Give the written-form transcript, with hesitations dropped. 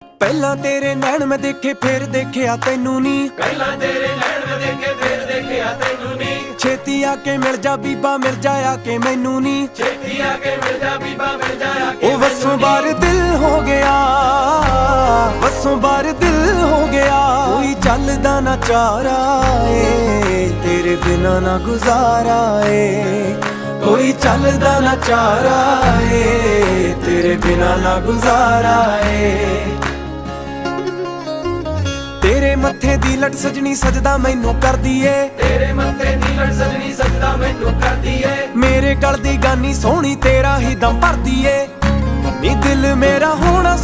ਪਹਿਲਾਂ ਤੇਰੇ ਨੈਣ ਮੈਂ ਦੇਖੇ ਫਿਰ ਦੇਖਿਆ ਤੈਨੂੰ ਨੀ, ਪਹਿਲਾਂ ਤੇਰੇ ਨੈਣ ਮੈਂ ਦੇਖੇ ਫਿਰ ਦੇਖਿਆ ਤੈਨੂੰ ਨੀ। ਛੇਤੀ ਆ ਕੇ ਮਿਲ ਜਾ ਬੀਬਾ ਮਿਲ ਜਾ ਆ ਕੇ ਮੈਨੂੰ ਨੀ, ਛੇਤੀ ਆ ਕੇ ਮਿਲ ਜਾ ਬੀਬਾ ਮਿਲ ਜਾ ਆ ਕੇ ਉਹ ਵਸੋਂ ਬਾਰ ਦਿਲ ਹੋ ਗਿਆ, ਵਸੋਂ ਬਾਰ ਦਿਲ ਹੋ ਗਿਆ। ਕੋਈ ਚੱਲਦਾ ਨਾ ਚਾਰਾ ਏ ਤੇਰੇ ਬਿਨਾ ਨਾ ਗੁਜ਼ਾਰਾ ਏ, ਕੋਈ ਚੱਲਦਾ ਨਾ ਚਾਰਾ ਏ ਤੇਰੇ ਬਿਨਾ ਨਾ ਗੁਜ਼ਾਰਾ ਏ। ਤੇਰੇ ਮੱਥੇ ਦੀ ਲਟ ਸਜਣੀ ਸਜਦਾ ਮੈਨੂੰ ਕਰਦੀ ਏ, ਤੇਰੇ ਮੱਥੇ ਦੀ ਲੜ ਸਜਣੀ ਸਜਦਾ ਮੈਨੂੰ ਕਰਦੀ ਏ। ਮੇਰੇ ਗਲ ਦੀ ਗਾਨੀ ਸੋਹਣੀ ਤੇਰਾ ਹੀ ਦਮ ਭਰਦੀ ਏ, ਨੀ ਦਿਲ ਮੇਰਾ ਹੋਣਾ